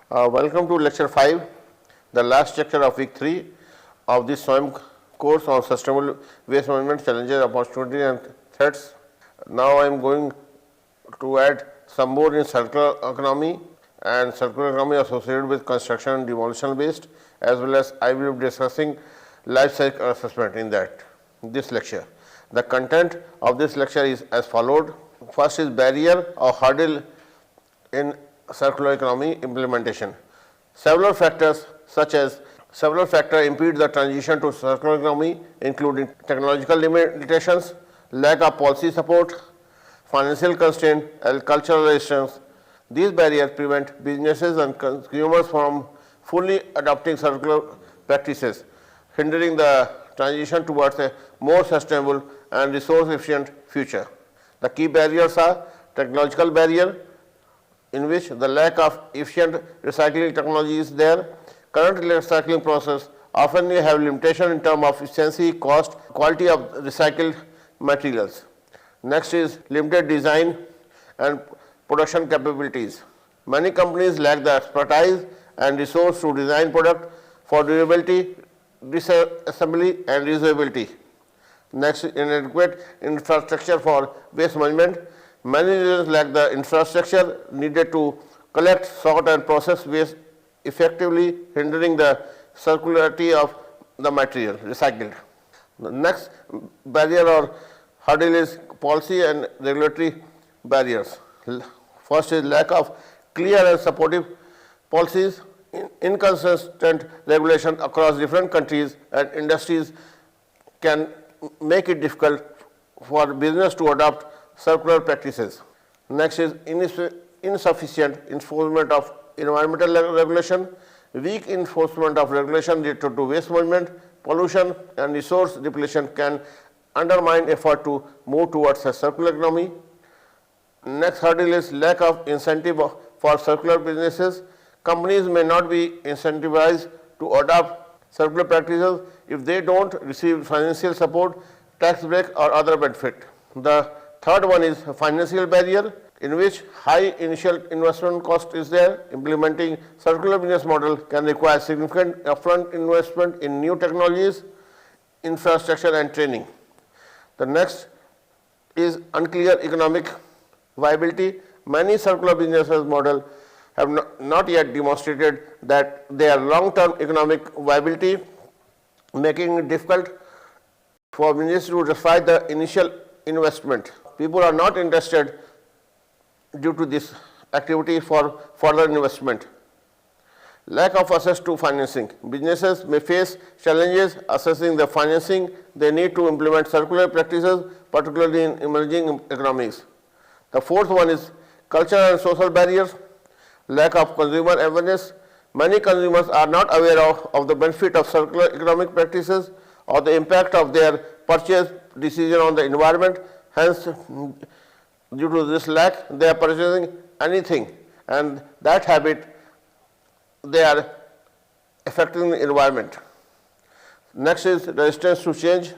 Welcome to lecture 5, the last lecture of week 3 of this SWAYAM course on sustainable waste management challenges, opportunities and threats. Now I am going to add some more in circular economy and circular economy associated with construction and demolition waste, as well as I will be discussing life cycle assessment in this lecture. The content of this lecture is as followed. First is barrier or hurdle in circular economy implementation. Several factors impede the transition to circular economy, including technological limitations, lack of policy support, financial constraint, and cultural resistance. These barriers prevent businesses and consumers from fully adopting circular practices, hindering the transition towards a more sustainable and resource efficient future. The key barriers are technological barrier, in which the lack of efficient recycling technology is there. Current recycling process often have limitation in terms of efficiency, cost, quality of recycled materials. Next is limited design and production capabilities. Many companies lack the expertise and resource to design product for durability, disassembly and reusability. Next, inadequate infrastructure for waste management. Many regions lack the infrastructure needed to collect, sort and process waste effectively, hindering the circularity of the material recycled. The next barrier or hurdle is policy and regulatory barriers. First is lack of clear and supportive policies, inconsistent regulation across different countries and industries can make it difficult for business to adopt circular practices. Next is insufficient enforcement of environmental regulation. Weak enforcement of regulation related to waste management, pollution and resource depletion can undermine effort to move towards a circular economy. Next hurdle is lack of incentive for circular businesses. Companies may not be incentivized to adopt circular practices if they don't receive financial support, tax break or other benefit. The third one is financial barrier, in which high initial investment cost is there. Implementing circular business model can require significant upfront investment in new technologies, infrastructure and training. The next is unclear economic viability. Many circular businesses model have not yet demonstrated that they are long-term economic viability, making it difficult for businesses to justify the initial investment. People are not interested due to this activity for further investment. Lack of access to financing. Businesses may face challenges assessing the financing they need to implement circular practices, particularly in emerging economies. The fourth one is cultural and social barriers. Lack of consumer awareness. Many consumers are not aware of the benefit of circular economic practices or the impact of their purchase decision on the environment. Hence, due to this lack, they are purchasing anything, and that habit, they are affecting the environment. Next is resistance to change.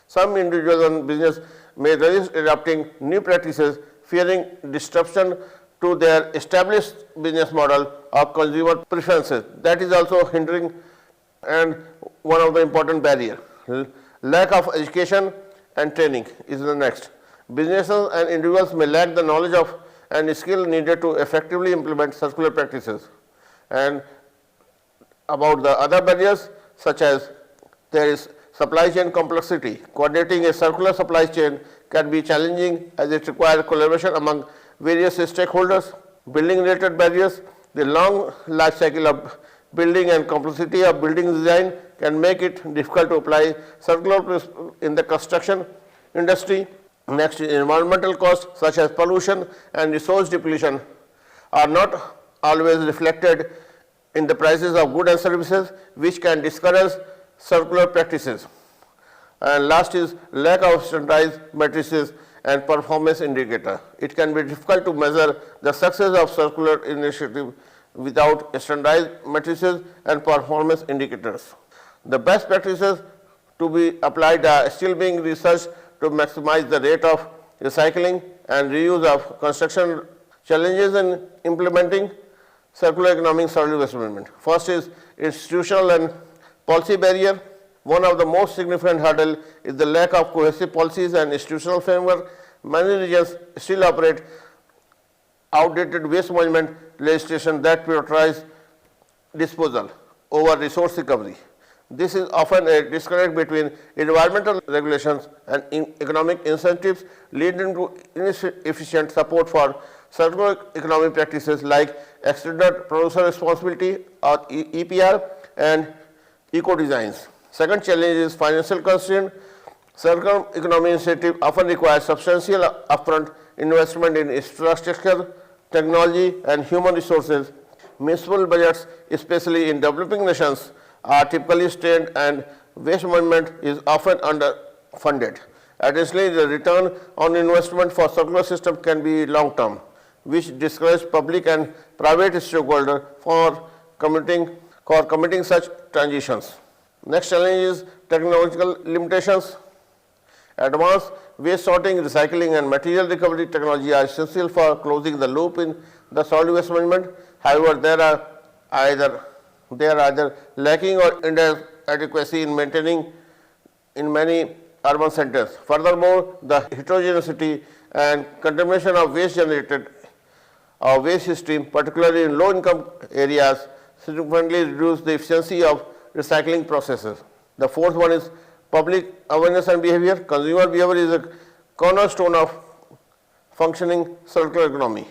Some individuals and business may resist adopting new practices, fearing disruption to their established business model or consumer preferences. That is also hindering and one of the important barriers. Lack of education and training is the next. Businesses and individuals may lack the knowledge of and skill needed to effectively implement circular practices. And about the other barriers, such as there is supply chain complexity. Coordinating a circular supply chain can be challenging as it requires collaboration among various stakeholders. Building related barriers. The long life cycle of building and complexity of building design can make it difficult to apply circular in the construction industry. Next is environmental costs such as pollution and resource depletion are not always reflected in the prices of goods and services, which can discourage circular practices. And last is lack of standardized matrices and performance indicator. It can be difficult to measure the success of circular initiative without standardized matrices and performance indicators. The best practices to be applied are still being researched to maximize the rate of recycling and reuse of construction. Challenges in implementing circular economy solid waste management. First is institutional and policy barrier. One of the most significant hurdle is the lack of cohesive policies and institutional framework. Many regions still operate outdated waste management legislation that prioritize disposal over resource recovery. This is often a disconnect between environmental regulations and economic incentives, leading to inefficient support for circular economy practices like extended producer responsibility or EPR and eco designs. Second challenge is financial constraint. Circular economy initiative often requires substantial upfront investment in infrastructure, technology, and human resources. Municipal budgets, especially in developing nations, are typically strained and waste management is often underfunded. Additionally, the return on investment for circular system can be long term, which discourages public and private stakeholders for committing such transitions. Next challenge is technological limitations. Advanced waste sorting, recycling, and material recovery technology are essential for closing the loop in the solid waste management. However, they are either lacking or inadequacy in maintaining in many urban centers. Furthermore, the heterogeneity and contamination of waste generated or waste stream, particularly in low-income areas, significantly reduce the efficiency of recycling processes. The fourth one is public awareness and behavior. Consumer behavior is a cornerstone of functioning circular economy.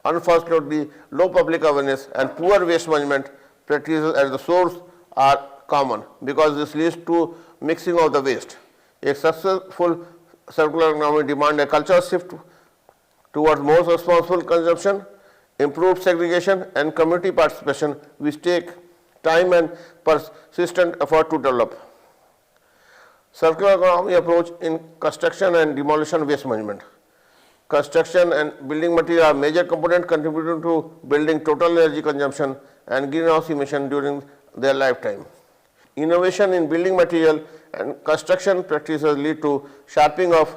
Unfortunately, low public awareness and poor waste management practices at the source are common because this leads to mixing of the waste. A successful circular economy demands a cultural shift towards more responsible consumption, improved segregation, and community participation, which take time and persistent effort to develop. Circular economy approach in construction and demolition waste management. Construction and building material are major components contributing to building total energy consumption and greenhouse emission during their lifetime. Innovation in building material and construction practices lead to sharpening of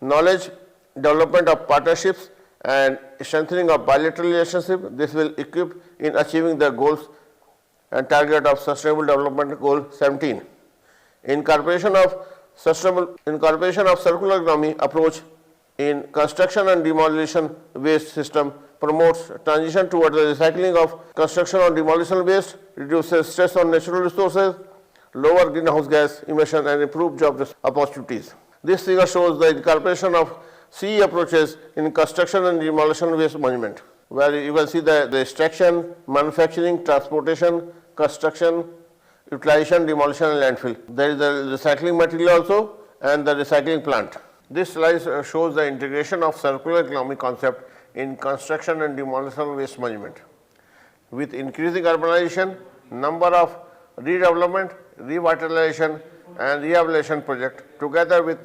knowledge, development of partnerships, and strengthening of bilateral relationships. This will equip in achieving the goals and target of Sustainable Development Goal 17. Incorporation of circular economy approach in construction and demolition waste system promotes transition towards the recycling of construction or demolition waste, reduces stress on natural resources, lower greenhouse gas emission, and improve job opportunities. This figure shows the incorporation of CE approaches in construction and demolition waste management, where you can see the extraction, manufacturing, transportation, construction, utilization, demolition, and landfill. There is the recycling material also and the recycling plant. This slide shows the integration of circular economy concept in construction and demolition waste management. With increasing urbanization, number of redevelopment, revitalization, and rehabilitation projects, together with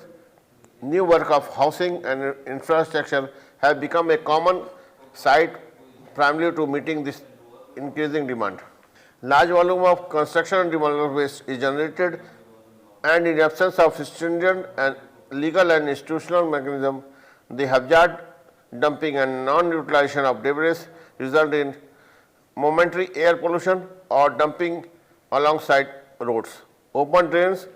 new work of housing and infrastructure, have become a common sight primarily to meeting this increasing demand. Large volume of construction and demolition waste is generated, and in absence of stringent and legal and institutional mechanism, the hazard dumping and non-utilization of debris result in momentary air pollution or dumping alongside roads, open drains,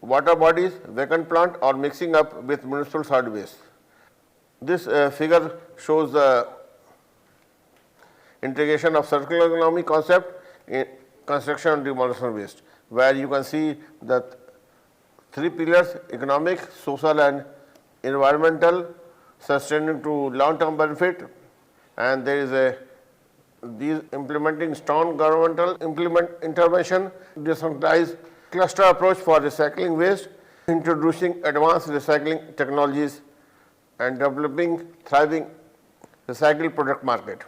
water bodies, vacant plant, or mixing up with municipal solid waste. This figure shows the integration of circular economy concept in construction and demolition waste, where you can see that three pillars: economic, social, and environmental, sustaining to long-term benefit, and there is these implementing strong governmental intervention, decentralized cluster approach for recycling waste, introducing advanced recycling technologies, and developing thriving recycled product market.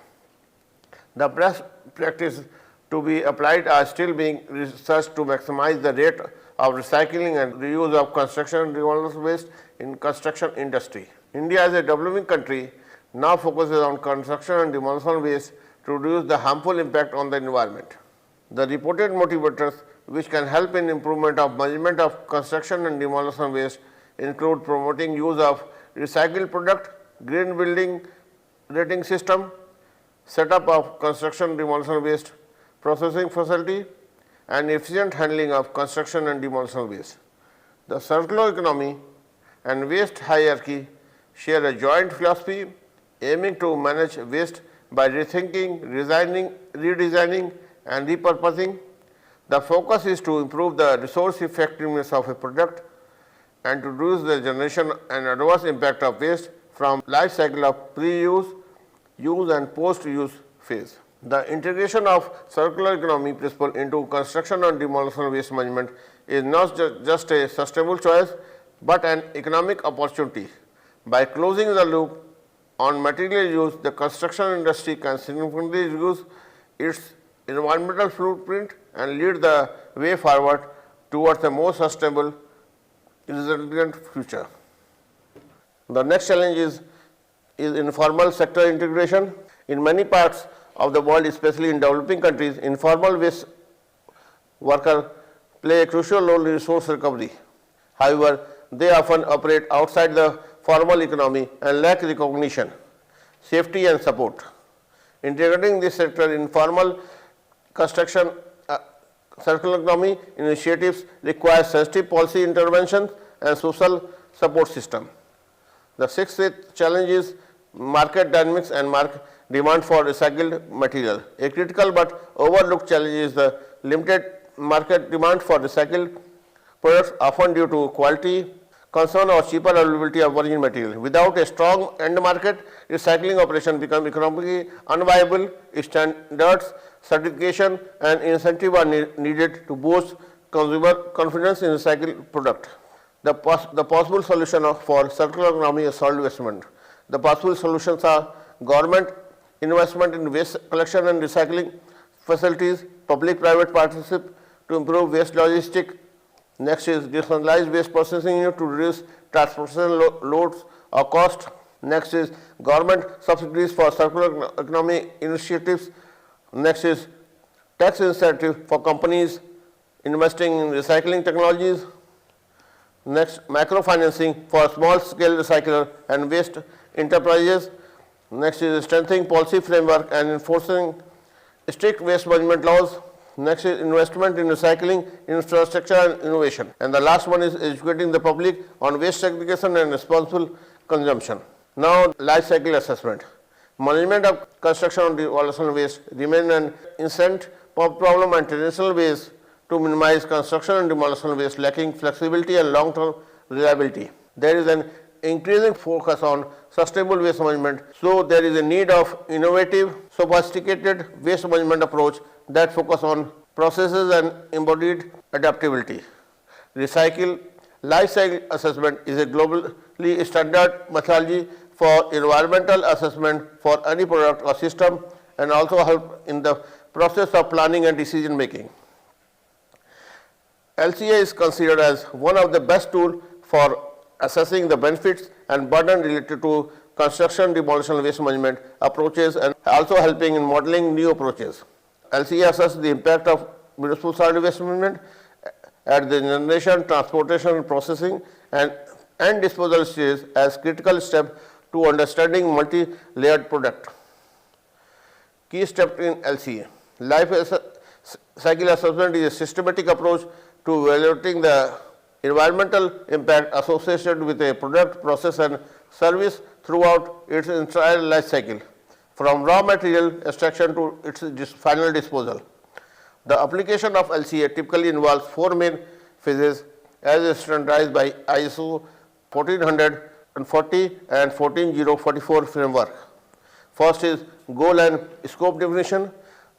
The best practice to be applied are still being researched to maximize the rate of recycling and reuse of construction and demolition waste in construction industry. India as a developing country now focuses on construction and demolition waste to reduce the harmful impact on the environment. The reported motivators which can help in improvement of management of construction and demolition waste include promoting use of recycled product, green building rating system, setup of construction demolition waste processing facility, and efficient handling of construction and demolition waste. The circular economy and waste hierarchy share a joint philosophy aiming to manage waste by rethinking, redesigning and repurposing. The focus is to improve the resource effectiveness of a product and to reduce the generation and adverse impact of waste from life cycle of pre-use, use and post-use phase. The integration of circular economy principle into construction and demolition waste management is not just a sustainable choice, but an economic opportunity. By closing the loop on material use, the construction industry can significantly reduce its environmental footprint and lead the way forward towards a more sustainable, resilient future. The next challenge is informal sector integration. In many parts of the world, especially in developing countries, informal waste workers play a crucial role in resource recovery. However, they often operate outside the formal economy and lack recognition, safety and support. Integrating this sector in formal construction circular economy initiatives require sensitive policy interventions and social support system. The sixth challenge is market dynamics and market demand for recycled material. A critical but overlooked challenge is the limited market demand for recycled products, often due to quality concern or cheaper availability of virgin material. Without a strong end market, recycling operation become economically unviable. Standards, certification and incentive are needed to boost consumer confidence in recycled product. The possible solution for circular economy is solid investment. The possible solutions are government investment in waste collection and recycling facilities, public-private partnership to improve waste logistics. Next is decentralized waste processing unit to reduce transportation loads or cost. Next is government subsidies for circular economy initiatives. Next is tax incentive for companies investing in recycling technologies. Next, microfinancing for small-scale recycler and waste enterprises. Next is strengthening policy framework and enforcing strict waste management laws. Next is investment in recycling infrastructure and innovation. And the last one is educating the public on waste segregation and responsible consumption. Now, life cycle assessment. Management of construction and demolition waste remain an incent problem and traditional ways to minimize construction and demolition waste lacking flexibility and long-term reliability. There is an increasing focus on sustainable waste management, so there is a need of innovative, sophisticated waste management approach that focus on processes and embodied adaptability. Life cycle assessment is a globally standard methodology for environmental assessment for any product or system and also help in the process of planning and decision making. LCA is considered as one of the best tools for assessing the benefits and burden related to construction, demolition, waste management approaches and also helping in modeling new approaches. LCA assesses the impact of municipal solid waste management at the generation, transportation, processing and disposal stages as critical step to understanding multi-layered product. Key step in LCA. Life cycle assessment is a systematic approach to evaluating the environmental impact associated with a product, process and service throughout its entire life cycle, from raw material extraction to its final disposal. The application of LCA typically involves four main phases as standardized by ISO 14040 and 14044 framework. First is goal and scope definition.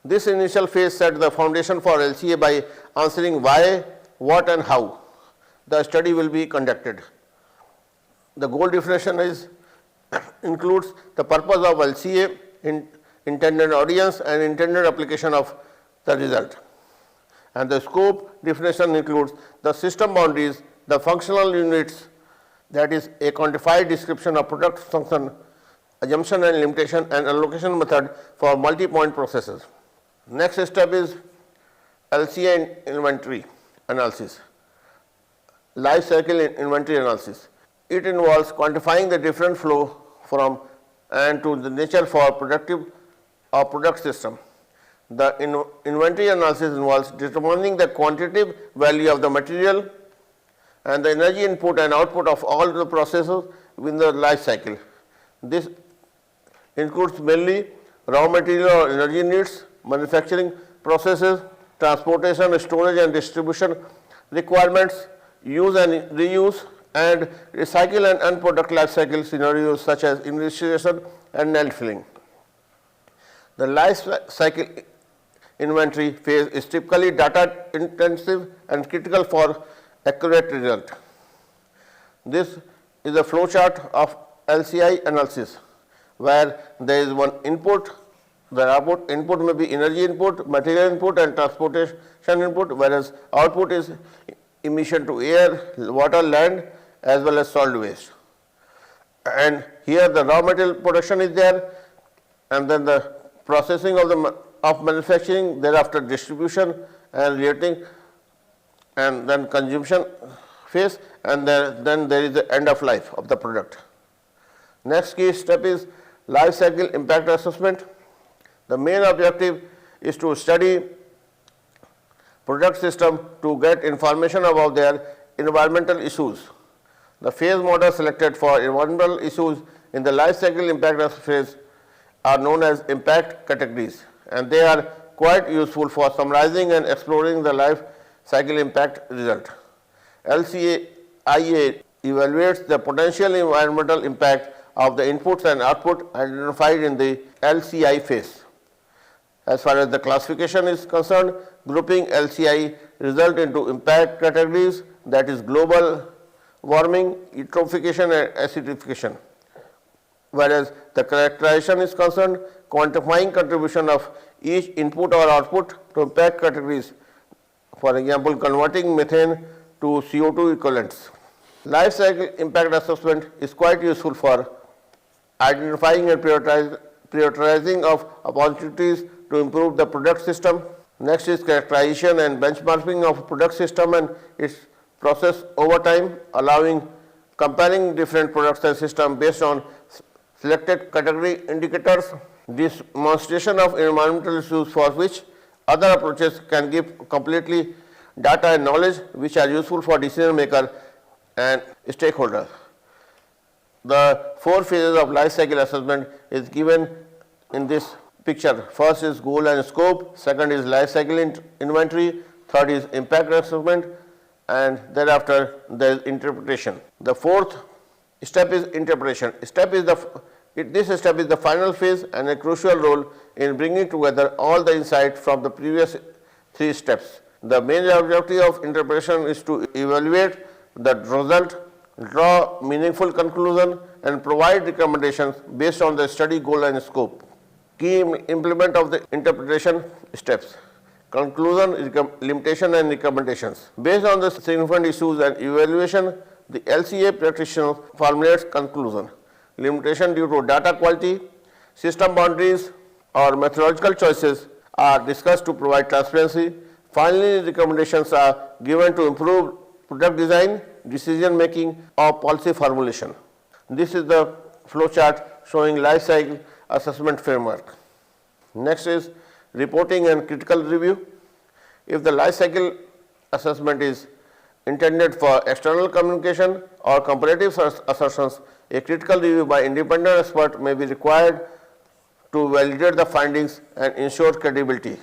This initial phase sets the foundation for LCA by answering why, what and how the study will be conducted. The goal definition includes the purpose of LCA, intended audience and intended application of the result. And the scope definition includes the system boundaries, the functional units, that is a quantified description of product function, assumption and limitation and allocation method for multi-point processes. Next step is LCA inventory analysis, life cycle inventory analysis. It involves quantifying the different flow from and to the nature for productive of product system. The inventory analysis involves determining the quantitative value of the material and the energy input and output of all the processes within the life cycle. This includes mainly raw material or energy needs, manufacturing processes, transportation, storage and distribution requirements, use and reuse, and recycle and unproduct life cycle scenarios such as industrialization and landfilling. The life cycle inventory phase is typically data intensive and critical for accurate result. This is a flowchart of LCI analysis where there is one input. The input may be energy input, material input and transportation input, whereas output is emission to air, water, land as well as solid waste. And here the raw material production is there, and then the processing of manufacturing, thereafter distribution and relating, and then consumption phase, and then there is the end of life of the product. Next key step is life cycle impact assessment. The main objective is to study product system to get information about their environmental issues. The phase model selected for environmental issues in the life cycle impact phase are known as impact categories, and they are quite useful for summarizing and exploring the life cycle impact result. LCIA evaluates the potential environmental impact of the inputs and output identified in the LCI phase. As far as the classification is concerned, grouping LCI result into impact categories, that is global warming, eutrophication and acidification. Whereas the characterization is concerned, quantifying contribution of each input or output to impact categories, for example, converting methane to CO2 equivalents. Life cycle impact assessment is quite useful for identifying and prioritizing of opportunities to improve the product system. Next is characterization and benchmarking of product system and its process over time, allowing comparing different products and systems based on selected category indicators. This demonstration of environmental issues for which other approaches can give completely data and knowledge which are useful for decision maker and stakeholders. The 4 phases of life cycle assessment is given in this picture. First is goal and scope, second is life cycle inventory, third is impact assessment, and thereafter there is interpretation. The 4th step is interpretation. This step is the final phase and a crucial role in bringing together all the insight from the previous 3 steps. The main objective of interpretation is to evaluate the result, draw meaningful conclusion, and provide recommendations based on the study goal and scope. Key implement of the interpretation steps: conclusion, limitation and recommendations. Based on the significant issues and evaluation, the LCA practitioner formulates conclusion. Limitation due to data quality, system boundaries or methodological choices are discussed to provide transparency. Finally, recommendations are given to improve product design, decision making or policy formulation. This is the flowchart showing life cycle assessment framework. Next is reporting and critical review. If the life cycle assessment is intended for external communication or comparative assertions, a critical review by independent expert may be required to validate the findings and ensure credibility.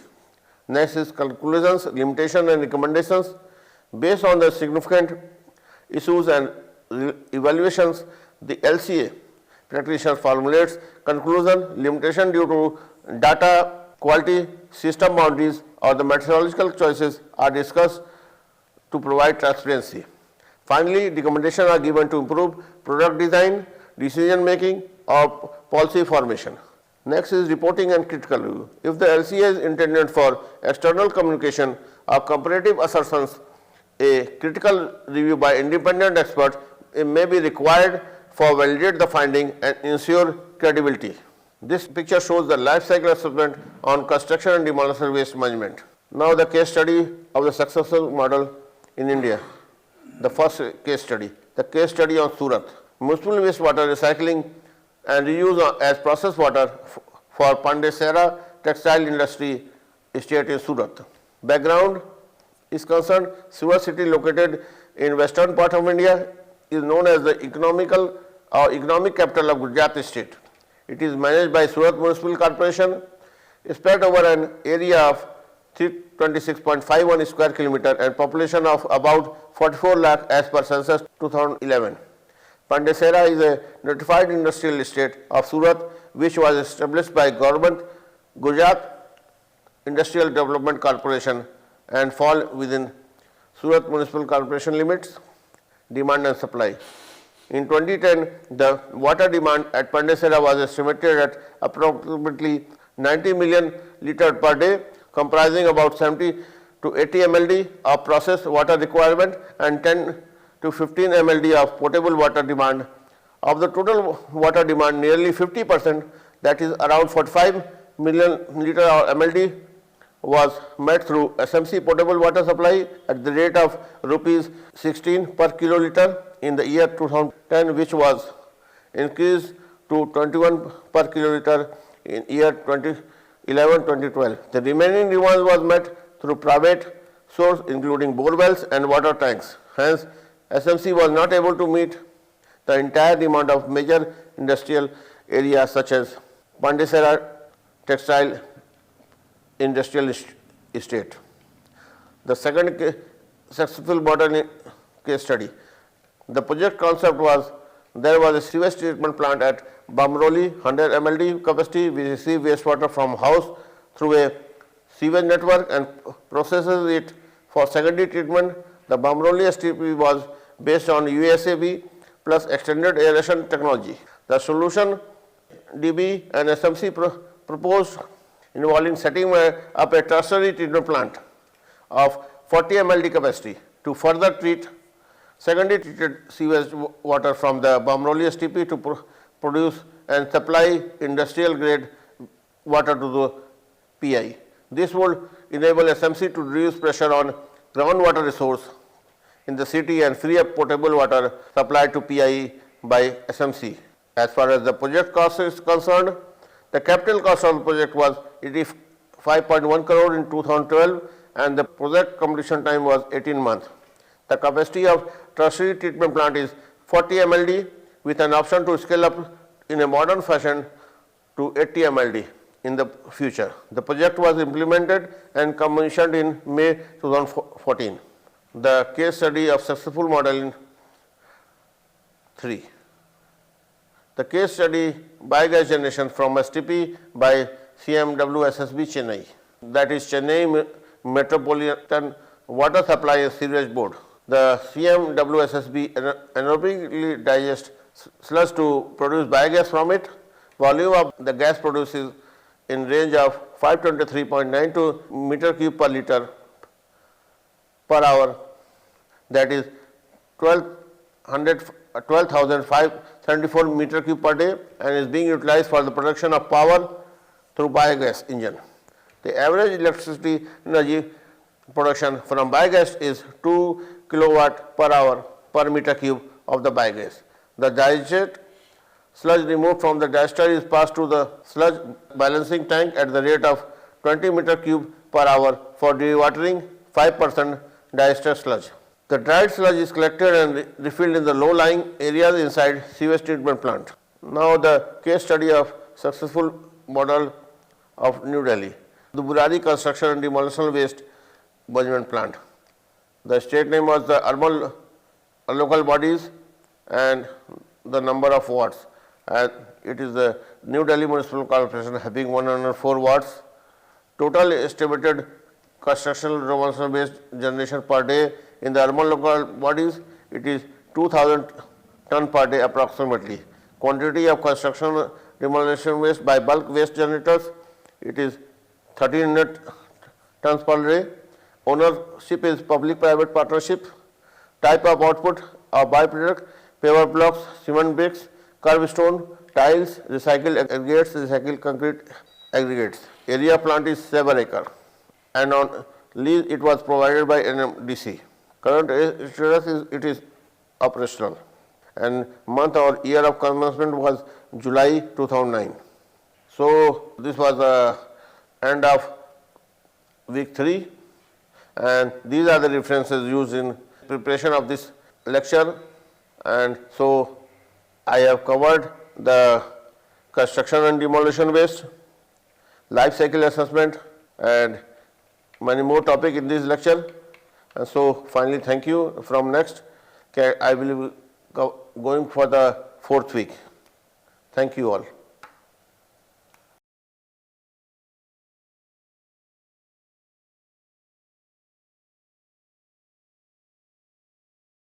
Next is conclusions, limitation and recommendations. Based on the significant issues and evaluations, the LCA practitioner formulates conclusion, limitation due to data quality, system boundaries or the methodological choices are discussed to provide transparency. Finally, recommendations are given to improve product design, decision making or policy formation. Next is reporting and critical review. If the LCA is intended for external communication or comparative assertions, a critical review by independent expert may be required for validate the finding and ensure credibility. This picture shows the life cycle assessment on construction and demolition waste management. Now the case study of the successful model in India. The first case study, the case study on Surat. Municipal wastewater recycling and reuse as process water for Pandesera textile industry estate in Surat. Background is concerned, Surat city located in western part of India is known as the economic capital of Gujarat state. It is managed by Surat Municipal Corporation, spread over an area of 326.51 square kilometer and population of about 44 lakh as per census 2011. Pandesera is a notified industrial estate of Surat which was established by government Gujarat Industrial Development Corporation and fall within Surat Municipal Corporation limits. Demand and supply. In 2010, the water demand at Pandesera was estimated at approximately 90 million liters per day, comprising about 70 to 80 MLD of processed water requirement and 10 to 15 MLD of potable water demand. Of the total water demand, nearly 50%, that is around 45 million liters or MLD, was met through SMC potable water supply at the rate of rupees 16 per kiloliter in the year 2010, which was increased to 21 per kiloliter in year 2011-2012. The remaining demand was met through private source including bore wells and water tanks. Hence, SMC was not able to meet the entire demand of major industrial areas such as Pandesera textile industrial estate. The second successful model case study. The project concept was there was a sewage treatment plant at Bamroli, 100 MLD capacity, which receives wastewater from house through a sewage network and processes it for secondary treatment. The Bamroli STP was based on USAB plus extended aeration technology. The solution DB and SMC proposed involving setting up a tertiary treatment plant of 40 MLD capacity to further treat secondary treated sewage water from the Bamroli STP to produce and supply industrial grade water to the PI. This would enable SMC to reduce pressure on groundwater resource in the city and free up potable water supplied to PI by SMC. As far as the project cost is concerned, the capital cost of the project was 85.1 crore in 2012 and the project completion time was 18 months. The capacity of tertiary treatment plant is 40 MLD with an option to scale up in a modern fashion to 80 MLD in the future. The project was implemented and commissioned in May 2014. The case study of successful model in 3. The case study biogas generation from STP by CMWSSB Chennai, that is Chennai Metropolitan Water Supply and Sewerage Board. The CMWSSB anaerobically digests sludge to produce biogas from it. Volume of the gas produced is in range of 523.92 meter cube per liter per hour, that is 12,574 meter cube per day, and is being utilized for the production of power through biogas engine. The average electricity energy production from biogas is 2 kilowatt per hour per meter cube of the biogas. The digested sludge removed from the digester is passed to the sludge balancing tank at the rate of 20 meter cube per hour for dewatering 5% digester sludge. The dried sludge is collected and refilled in the low-lying areas inside sewage treatment plant. Now the case study of successful model of New Delhi, the Burari Construction and Demolition Waste Management Plant. The state name was the urban local bodies and the number of wards. And it is the New Delhi Municipal Corporation having 104 wards. Total estimated construction demolition waste generation per day in the urban local bodies, it is 2,000 ton per day approximately. Quantity of construction demolition waste by bulk waste generators, it is 1,300 tons per day. Ownership is public-private partnership. Type of output of byproduct, paver blocks, cement bricks, curb stone, tiles, recycled aggregates, recycled concrete aggregates. Area plant is 7 acre and on lease it was provided by NMDC. Current status is it is operational and month or year of commencement was July 2009. So this was the end of week 3, and these are the references used in preparation of this lecture. And so I have covered the construction and demolition waste, life cycle assessment, and many more topics in this lecture. And so finally, thank you. From next, I will be going for the 4th week. Thank you all.